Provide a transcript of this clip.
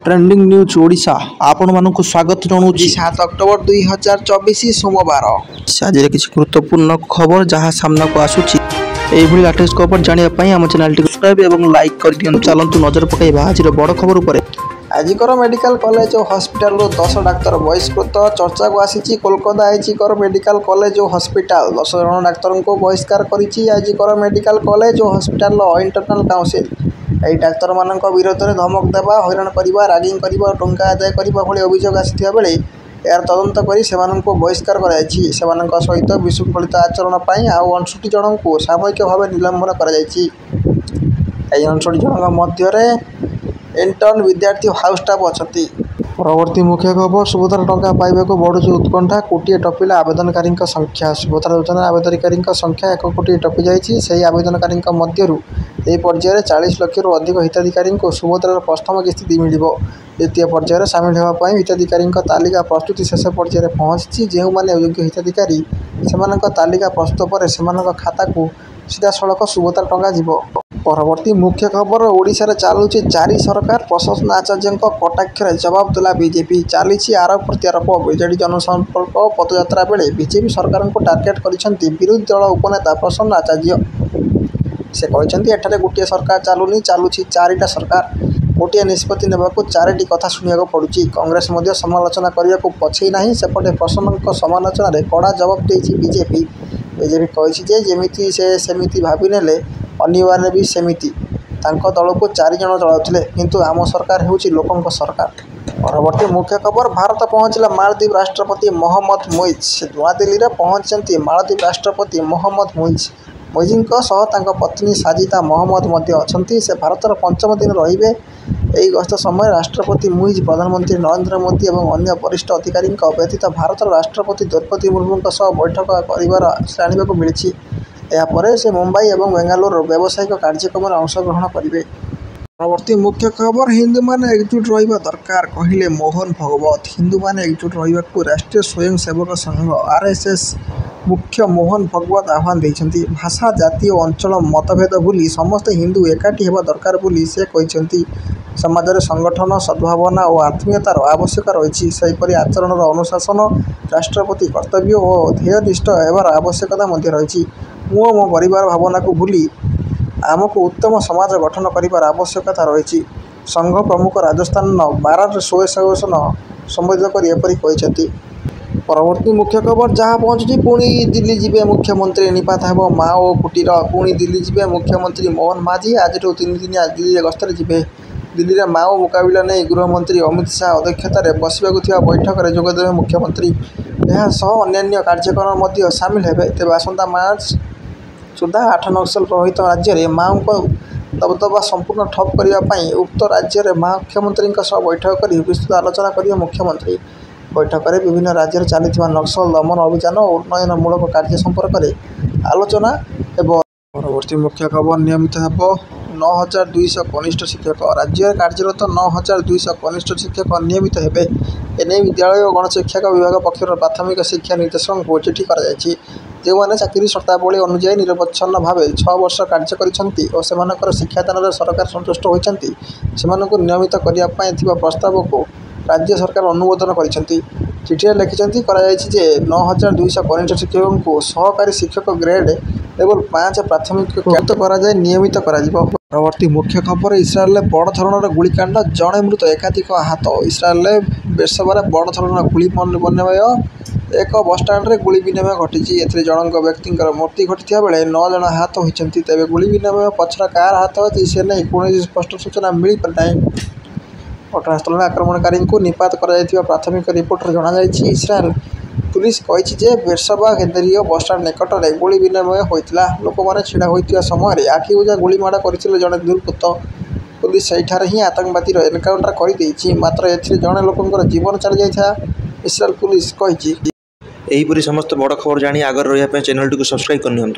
Trending news Odisha आपण मानक स्वागत जनाऊँगी 7 अक्टोबर 2024 सोमवार। आज किसी गुरुत्वपूर्ण खबर जहां सामना को आसुची एभली लेटेस्ट खबर जानापी आम चैनल सब्सक्राइब और लाइक कर दियंतु। चलतु नजर पकाइबा आज बड़ खबर उपर। आजिकर मेडिकल कॉलेज और हॉस्पिटल 10 डाक्तर बहिष्कृत चर्चा को आसी। कोलकाता आजिकर मेडिकल कॉलेज और हॉस्पिटल 10 जन डाक्तर को बहिष्कार करिछि। आजिकर मेडिकल कॉलेज और हॉस्पिटल इंटरनल काउंसिल यही डाक्तर मान विरोध में धमक देवा, हैरान करवा, रागिंग करवा, टंका आदाय करने भली अभियोग आसाबा बेले यार तदंत कर बहिष्कार कर सहित विशृंखलित आचरण पर आउ 59 जन को सामयिक भाव निलंबन कर 59 जन मध्य इंटर्न विद्यार्थी हाउस स्टाफ अच्छा। परवर्ती मुख्य खबर सुभद्रा टंका पाइबा बढ़ुची उत्कंठा। कोटिए टपिला आवेदनकारी संख्या। सुभद्रा योजना आवेदनकारी संख्या 1 कोटी टपी जाइए। आवेदनकारी मध्य यह पर्यायर 40 लाख अधिक हिताधिकारी को सुभद्रार प्रथम किस्ती मिल। द्वितीय पर्यायर सामिल होगापी हिताधिकारी तालिका प्रस्तुति शेष पर्यायर पहुंची। जो मैंने योग्य हिताधिकारी से तालिका प्रस्तुत पर से खाता को सीधा सड़क सुभद्रा टंका जीव। परवर्ती मुख्य खबर ओडिशा चलुची चारि सरकार। प्रशासन आचार्य कटाक्षर जवाब देला बीजेपी। चली आरोप प्रत्यारोप। बीजेडी जनसंपर्क पदयात्रा बेले बीजेपी सरकार को टार्गेट करिसेंती विरोधी दल उपनेता प्रसन्न आचार्य। से कहते एठारे गोटे सरकार चलुनी, चलुची चारिटा सरकार। गोटे निष्पत्ति नेबाकू चारिटी कथा शुणा पड़ुची। कांग्रेस मध्य समालोचना करने को पछई नहीं। सेपटे प्रसन्न समालोचना रे कड़ा जवाब देछि बीजेपी। बीजेपी कही जमी से सेमिति भाविने अनिवार्य भी सेमिति दल को 4 जन चलाउथिले, किंतु आम सरकार हेउची लोकंक सरकार। परवर्ती मुख्य खबर भारत पहुंचला मालदीव राष्ट्रपति मोहम्मद मुइज। नूआदिल्ली में पहुंचती मालदीव राष्ट्रपति मोहम्मद मुइज। मुइजी पत्नी साजिदा मोहम्मद अच्छा। से भारतर 5म दिन रे। यही गस्त समय राष्ट्रपति मुइज प्रधानमंत्री नरेंद्र मोदी और अन्य वरिष्ठ अधिकारी व्यतीत भारत राष्ट्रपति द्रौपदी मुर्मू बैठक कर मिली। यापर से मुंबई और बेंगालुरु व्यावसायिक कार्यक्रम में अंशग्रहण करेंगे। परवर्ती मुख्य खबर हिंदू माने एकजुट रहिबा दरकार कहिले मोहन भगवत। हिंदू माने एकजुट रहिबाकू राष्ट्रीय स्वयंसेवक संघ आरएसएस मुख्य मोहन भगवत आह्वान देइछन्ति। भाषा, जाति और अंचल मतभेद भूली समस्त हिंदू एकाठी हेबा दरकार बोली से कहिछन्ति। समाज रे संगठन, सद्भावना और आत्मीयतार आवश्यक रही। सेहीपरि आचरण अनुशासन, राष्ट्रपति कर्तव्य और ध्येयनिष्ठ हेबार आवश्यकता रही। मु मो परिवार भावना को भूली आमको उत्तम समाज गठन कर आवश्यकता रही। संघ प्रमुख राजस्थान बारार स्वयंसेवक संबोधित कर एपरी कहते। परवर्ती मुख्य खबर जहाँ पहुँची पुणी दिल्ली जीवे मुख्यमंत्री निपात हेब माओ कुटीर। पुणी दिल्ली जीवे मुख्यमंत्री मोहन माझी। आज 3 दिन दिल्ली गस्तर जीवे। दिल्ली में माओ मुकाबला नहीं गृहमंत्री अमित शाह अध्यक्षतार बसवाक बैठक में जोगदेवे मुख्यमंत्री। यह अन्य कार्यक्रम सामिल हेबे। तेज आसंता मार्च सुधा 8 नक्सल प्रभावित राज्य में माओ को दबदबा संपूर्ण ठप करने उक्त राज्य में मुख्यमंत्री बैठक कर विस्तृत आलोचना करेंगे मुख्यमंत्री। बैठक में विभिन्न राज्य में चली नक्सल दमन अभियान और उन्नयनमूलक कार्य संपर्क में आलोचना। परवर्ती मुख्य खबर नियमित हेब 9200 कनिष्ठ शिक्षक। राज्य कार्यरत 9200 कनिष्ठ शिक्षक नियमित हेबे। एने विद्यालय और गणशिक्षा विभाग पक्षर प्राथमिक शिक्षा निर्देशक को चिठी कर जो मैंने चाकरी शर्तावली अनुଯାयी निरवच्छिन्न भाव 6 वर्ष कार्य कर शिक्षादान सरकार संतुष्ट होती नियमित करने प्रस्ताव को राज्य सरकार अनुमोदन कर चिठी लिखिं कर 9200 कनिष्ठ शिक्षकों को सहकारी शिक्षक ग्रेड लेवल 5 प्राथमिक कर नियमित कर। परवर्ती मुख्य खबर इस्राएल बड़ धरण गुलिकांड, जड़े मृत एकाधिक आहत। इस्राएल बेरसबार बड़ धरण गुली विनिमय एक बसस्टाण्ड में गुली विनिमय घटी। जनक व्यक्ति मृत्यु घटी बेले 9 जन आहत होती। तेज गुली विनिमय पछर कार आहत होती से नहीं कौन स्पष्ट सूचना मिल पार ना। घटनास्थल में आक्रमणकारी को निपात कर प्राथमिक रिपोर्ट जनाई। इस्राएल पुलिस कही बेरसबा केन्द्रीय बसस्टाण्ड निकट में गुली विनिमय होता। लोक मैंने छिड़ा होता समय आखिबुझा गुलीमाड़ करते जड़े दुर्बृत्त। पुलिस सेठार ही आतंकवादी एनकाउंटर कर मात्र जड़े लोक जीवन चली जाता इस्राएल पुलिस कही। यहीपरि समस्त बड़ खबर जानी आगर रहा चैनल टी सब्सक्राइब करनी।